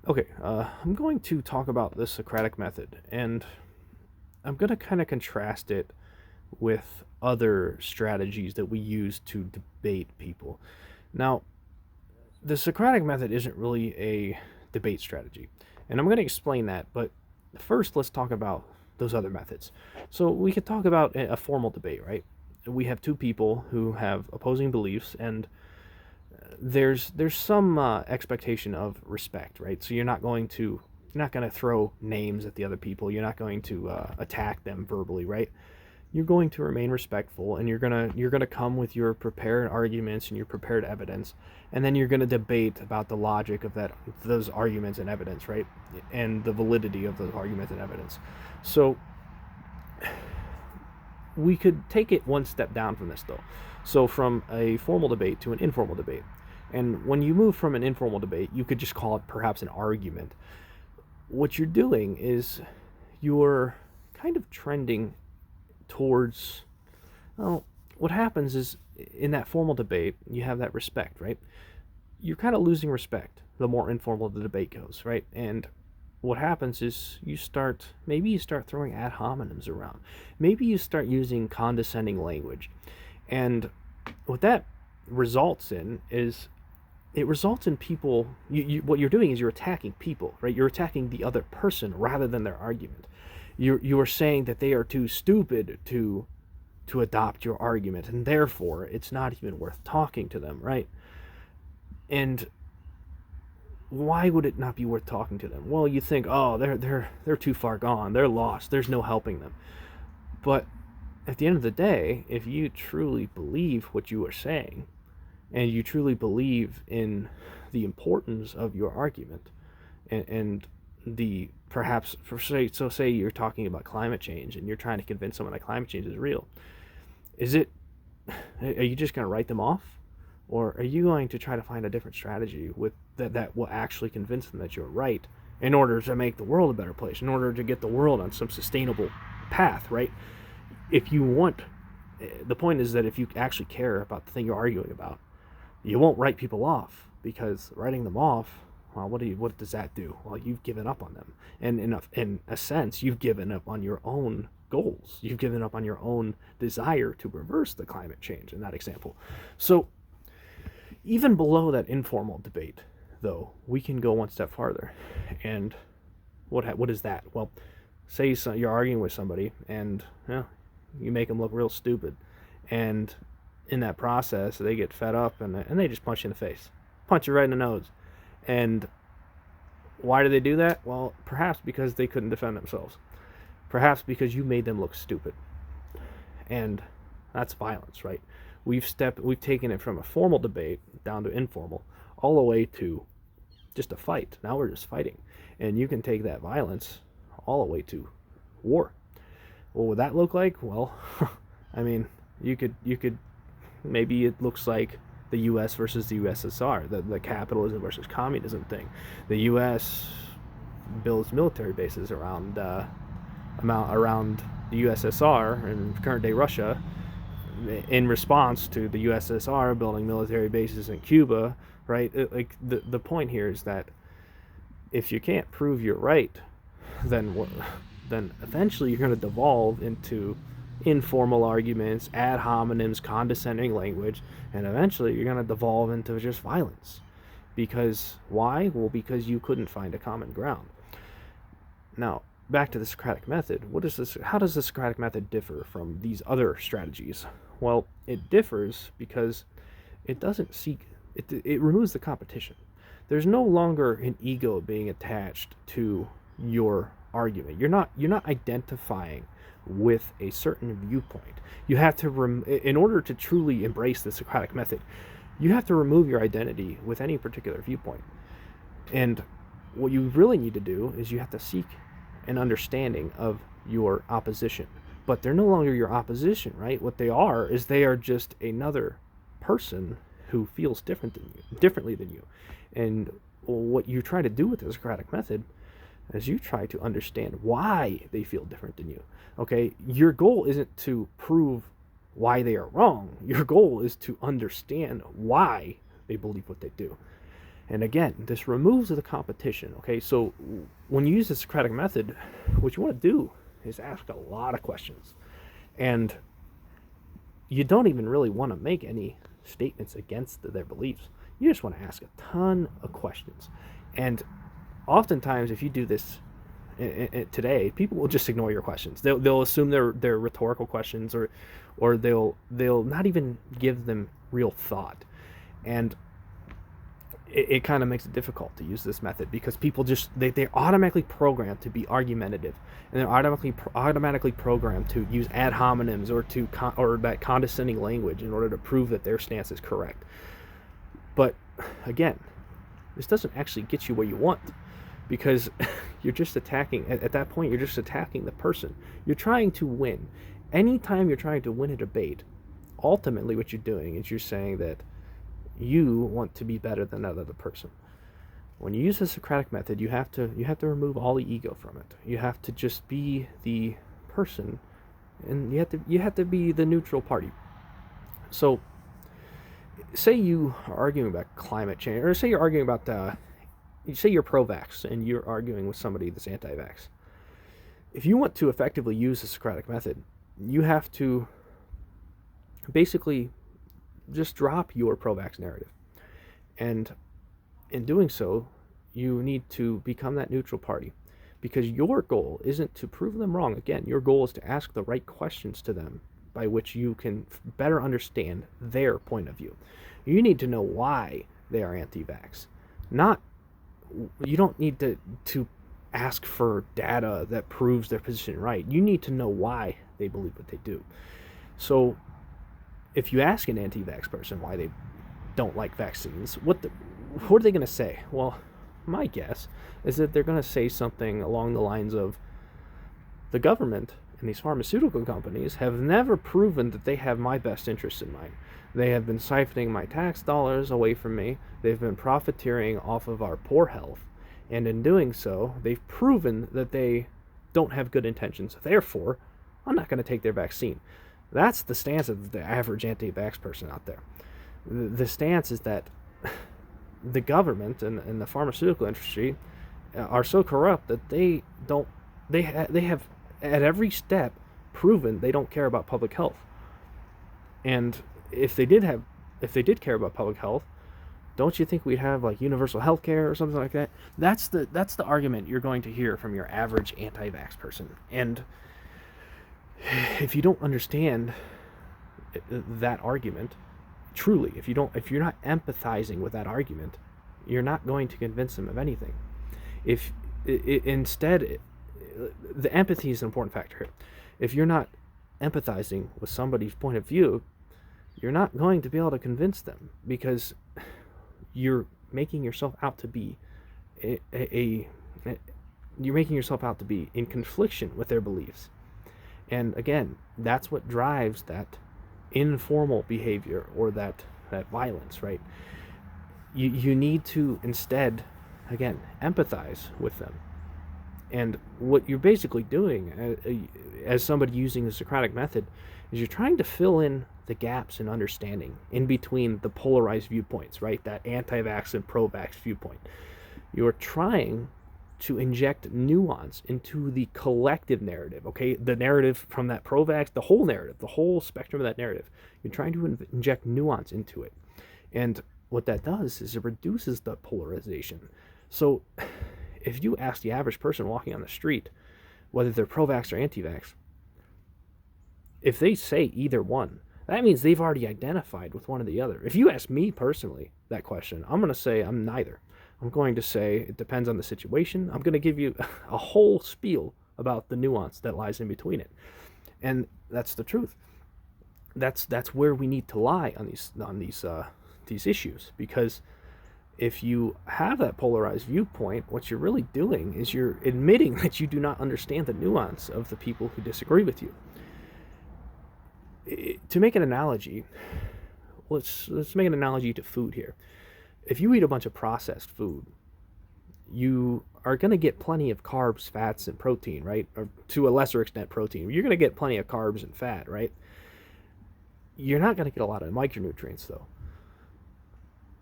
Okay, I'm going to talk about the Socratic method, and I'm going to kind of contrast it with other strategies that we use to debate people. Now, the Socratic method isn't really a debate strategy, and I'm going to explain that, but first let's talk about those other methods. So we could talk about a formal debate, right? We have two people who have opposing beliefs, and there's some expectation of respect, right? So you're not going to throw names at the other people. You're not going to attack them verbally, right? You're going to remain respectful, and you're gonna come with your prepared arguments and your prepared evidence, and then you're gonna debate about the logic of those arguments and evidence, right? And the validity of those arguments and evidence. So we could take it one step down from this, though. So from a formal debate to an informal debate. And when you move from an informal debate, you could just call it perhaps an argument. What you're doing is you're kind of trending towards, well, what happens is in that formal debate, you have that respect, right? You're kind of losing respect the more informal the debate goes, right? And what happens is maybe you start throwing ad hominems around. Maybe you start using condescending language. And what that results in is it results in people, what you're doing is you're attacking people, right? You're attacking the other person rather than their argument. You are saying that they are too stupid to adopt your argument, and therefore it's not even worth talking to them, right? And why would it not be worth talking to them? Well, you think, oh, they're too far gone, they're lost, there's no helping them. But at the end of the day, if you truly believe what you are saying, and you truly believe in the importance of your argument, and the perhaps for say you're talking about climate change and you're trying to convince someone that climate change is real, is it are you just going to write them off, or are you going to try to find a different strategy with that will actually convince them that you're right in order to make the world a better place, in order to get the world on some sustainable path, right? If you want, the point is that if you actually care about the thing you're arguing about, you won't write people off, because writing them off, well, what does that do? Well, you've given up on them, and in a sense, you've given up on your own goals. You've given up on your own desire to reverse the climate change in that example. So even below that informal debate, though, we can go one step farther. And what is that? Well, say you're arguing with somebody, and you make them look real stupid, and in that process, they get fed up, and they just punch you in the face, punch you right in the nose. And why do they do that? Well, perhaps because they couldn't defend themselves. Perhaps because you made them look stupid. And that's violence, right? We've taken it from a formal debate down to informal, all the way to just a fight. Now we're just fighting. And you can take that violence all the way to war. What would that look like? Well, I mean, you could maybe it looks like the U.S. versus the USSR, the capitalism versus communism thing. The U.S. builds military bases around the USSR and current day Russia, in response to the USSR building military bases in Cuba, right? Like the point here is that if you can't prove you're right, then eventually you're going to devolve into informal arguments, ad hominems, condescending language, and eventually you're going to devolve into just violence. Because why? Well, because you couldn't find a common ground. Now, back to the Socratic method. How does the Socratic method differ from these other strategies? Well, it differs because it doesn't seek it removes the competition. There's no longer an ego being attached to your argument. You're not identifying with a certain viewpoint. You have to in order to truly embrace the Socratic method, you have to remove your identity with any particular viewpoint. And what you really need to do is you have to seek an understanding of your opposition. But they're no longer your opposition, right? What they are just another person who feels differently than you. And what you try to do with the Socratic method is you try to understand why they feel different than you. Okay, your goal isn't to prove why they are wrong. Your goal is to understand why they believe what they do. And again, this removes the competition. Okay, so when you use the Socratic method, what you want to do is ask a lot of questions. And you don't even really want to make any statements against their beliefs. You just want to ask a ton of questions. And oftentimes, if you do this today, people will just ignore your questions. They'll assume they're rhetorical questions, or they'll not even give them real thought. And it kind of makes it difficult to use this method because people just they're automatically programmed to be argumentative, and they're automatically programmed to use ad hominems or that condescending language in order to prove that their stance is correct. But again, this doesn't actually get you where you want, because you're just attacking, at that point you're just attacking the person. You're trying to win. Anytime you're trying to win a debate, ultimately what you're doing is you're saying that you want to be better than that other person. When you use the Socratic method, you have to remove all the ego from it. You have to just be the person, and you have to be the neutral party. So, say you are arguing about climate change, or say you're arguing about say you're pro-vax and you're arguing with somebody that's anti-vax. If you want to effectively use the Socratic method, you have to basically just drop your pro-vax narrative. And in doing so, you need to become that neutral party, because your goal isn't to prove them wrong. Again, your goal is to ask the right questions to them by which you can better understand their point of view. You need to know why they are anti-vax. You don't need to ask for data that proves their position right. You need to know why they believe what they do. So if you ask an anti-vax person why they don't like vaccines, what are they going to say? Well, my guess is that they're going to say something along the lines of, the government and these pharmaceutical companies have never proven that they have my best interest in mind. They have been siphoning my tax dollars away from me. They've been profiteering off of our poor health. And in doing so, they've proven that they don't have good intentions. Therefore, I'm not going to take their vaccine. That's the stance of the average anti-vax person out there. The stance is that the government and the pharmaceutical industry are so corrupt that they have at every step proven they don't care about public health. And if they did care about public health, don't you think we'd have like universal health care or something like that? That's the argument you're going to hear from your average anti-vax person. And if you don't understand that argument truly, if you're not empathizing with that argument, you're not going to convince them of anything. Instead, the empathy is an important factor here. If you're not empathizing with somebody's point of view, you're not going to be able to convince them, because you're making yourself out to be you're making yourself out to be in confliction with their beliefs. And again, that's what drives that informal behavior or that violence, right? You need to instead, again, empathize with them. And what you're basically doing as somebody using the Socratic method is you're trying to fill in the gaps in understanding in between the polarized viewpoints, right? That anti-vax and pro-vax viewpoint. You're trying to inject nuance into the collective narrative, okay? The narrative from that pro-vax, the whole narrative, the whole spectrum of that narrative. You're trying to inject nuance into it. And what that does is it reduces the polarization. So if you ask the average person walking on the street whether they're pro-vax or anti-vax, if they say either one, that means they've already identified with one or the other. If you ask me personally that question, I'm going to say I'm neither. I'm going to say it depends on the situation. I'm going to give you a whole spiel about the nuance that lies in between it. And that's the truth. That's where we need to lie on these issues, because if you have that polarized viewpoint, what you're really doing is you're admitting that you do not understand the nuance of the people who disagree with you. To make an analogy, let's make an analogy to food here. If you eat a bunch of processed food, you are going to get plenty of carbs, fats, and protein, right? Or to a lesser extent, protein. You're going to get plenty of carbs and fat, right? You're not going to get a lot of micronutrients, though.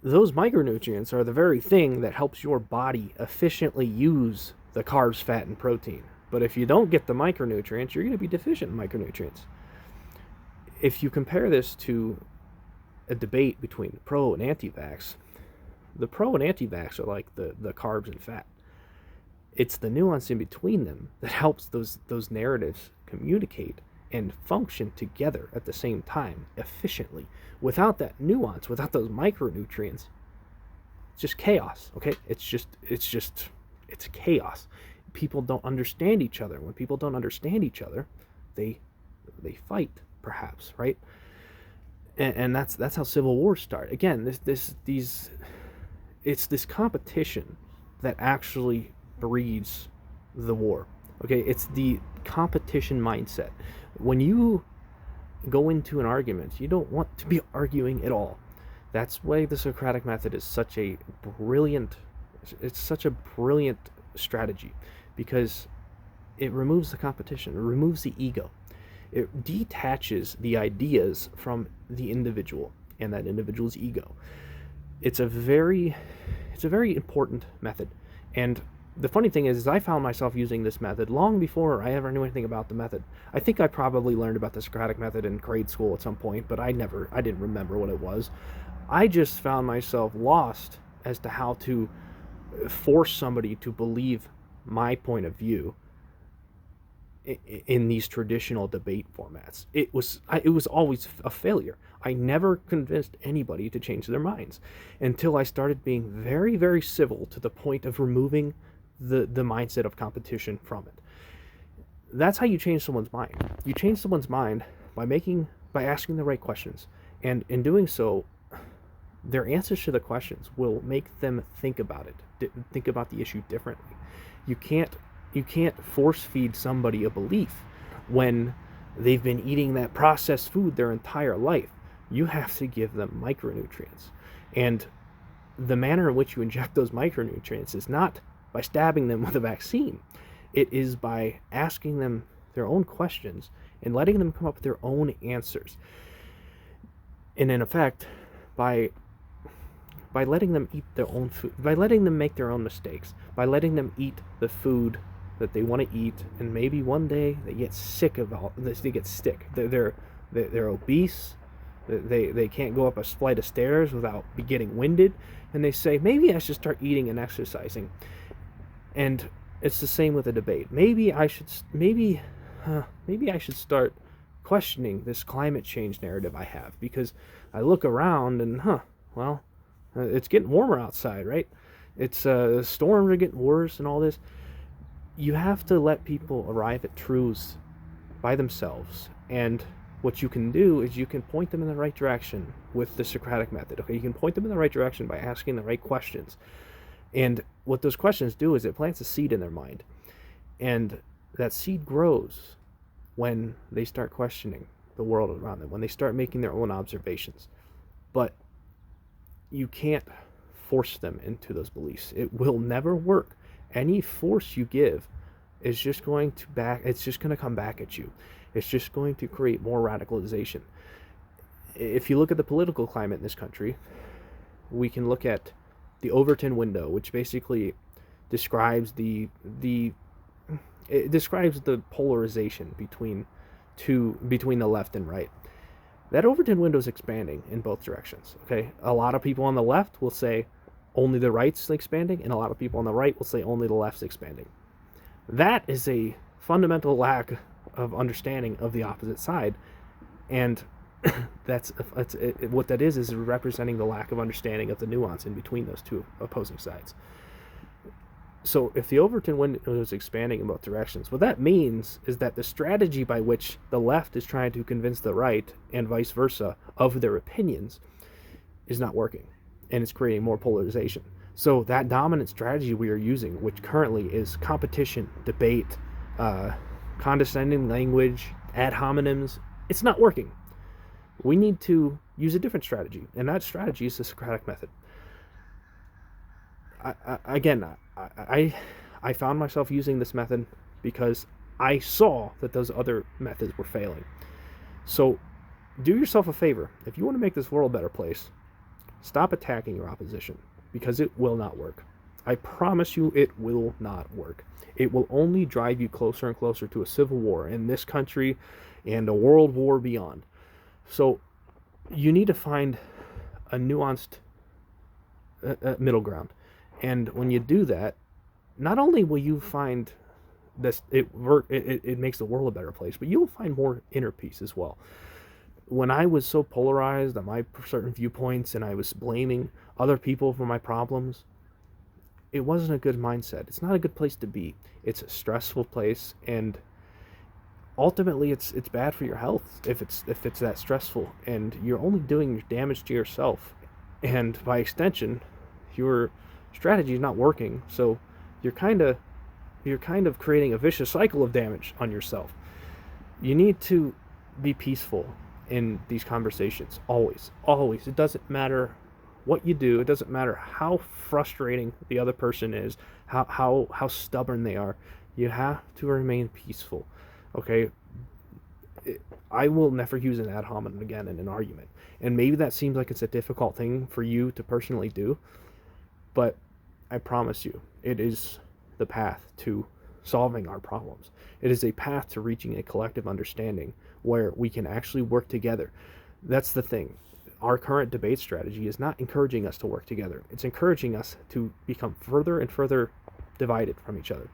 those micronutrients are the very thing that helps your body efficiently use the carbs, fat, and protein. But if you don't get the micronutrients, you're going to be deficient in micronutrients. If you compare this to a debate between pro and anti-vax, the pro and anti-vax are like the carbs and fat. It's the nuance in between them that helps those narratives communicate and function together at the same time efficiently. Without that nuance, without those micronutrients, it's just chaos. Okay, it's chaos. People don't understand each other. When people don't understand each other, they fight, perhaps, right? And that's how civil wars start. Again, it's this competition that actually breeds the war. Okay, it's the competition mindset. When you go into an argument, you don't want to be arguing at all. That's why the Socratic method is such a brilliant strategy, because it removes the competition, it removes the ego. It detaches the ideas from the individual and that individual's ego. It's a very important method. And the funny thing is I found myself using this method long before I ever knew anything about the method. I think I probably learned about the Socratic method in grade school at some point, but I didn't remember what it was. I just found myself lost as to how to force somebody to believe my point of view in these traditional debate formats. It was always a failure. I never convinced anybody to change their minds until I started being very, very civil to the point of removing the mindset of competition from it. That's how you change someone's mind. You change someone's mind by asking the right questions, and in doing so, their answers to the questions will make them think about the issue differently. You can't force feed somebody a belief when they've been eating that processed food their entire life. You have to give them micronutrients. And the manner in which you inject those micronutrients is not by stabbing them with a vaccine. It is by asking them their own questions and letting them come up with their own answers. And in effect, by letting them eat their own food, by letting them make their own mistakes, by letting them eat the food that they want to eat, and maybe one day they get sick of all this. They get sick. They're obese. They can't go up a flight of stairs without getting winded, and they say, maybe I should start eating and exercising. And it's the same with a debate. Maybe I should start questioning this climate change narrative I have, because I look around and it's getting warmer outside, right? It's the storms are getting worse and all this. You have to let people arrive at truths by themselves, and what you can do is you can point them in the right direction with the Socratic method. Okay, you can point them in the right direction by asking the right questions. And what those questions do is it plants a seed in their mind. And that seed grows when they start questioning the world around them, when they start making their own observations. But you can't force them into those beliefs. It will never work. Any force you give is just going to come back at you. It's just going to create more radicalization. If you look at the political climate in this country, we can look at the Overton window, which basically describes the polarization between the left and right. That Overton window is expanding in both directions. Okay, a lot of people on the left will say only the right's expanding, and a lot of people on the right will say only the left's expanding. That is a fundamental lack of understanding of the opposite side, and what that is representing the lack of understanding of the nuance in between those two opposing sides. So if the Overton window is expanding in both directions, what that means is that the strategy by which the left is trying to convince the right, and vice versa, of their opinions is not working, and it's creating more polarization. So that dominant strategy we are using, which currently is competition, debate, condescending language, ad hominems, it's not working. We need to use a different strategy, and that strategy is the Socratic method. I found myself using this method because I saw that those other methods were failing. So do yourself a favor. If you want to make this world a better place, Stop attacking your opposition, because it will not work. I promise you it will not work. It will only drive you closer and closer to a civil war in this country and a world war beyond. So you need to find a nuanced middle ground. And when you do that, not only will you find this it makes the world a better place, but you'll find more inner peace as well. When I was so polarized on my certain viewpoints and I was blaming other people for my problems, it wasn't a good mindset. It's not a good place to be. It's a stressful place, and ultimately it's bad for your health if it's that stressful, and you're only doing damage to yourself, and by extension your strategy is not working. So you're kind of creating a vicious cycle of damage on yourself. You need to be peaceful in these conversations, always. It doesn't matter what you do, it doesn't matter how frustrating the other person is, how stubborn they are. You have to remain peaceful. Okay, I will never use an ad hominem again in an argument, and maybe that seems like it's a difficult thing for you to personally do, but I promise you it is the path to solving our problems. It is a path to reaching a collective understanding where we can actually work together. That's the thing. Our current debate strategy is not encouraging us to work together. It's encouraging us to become further and further divided from each other.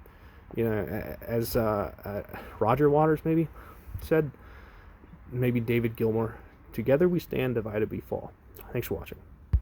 You know, as Roger Waters maybe said, maybe David Gilmour, together we stand, divided we fall. Thanks for watching.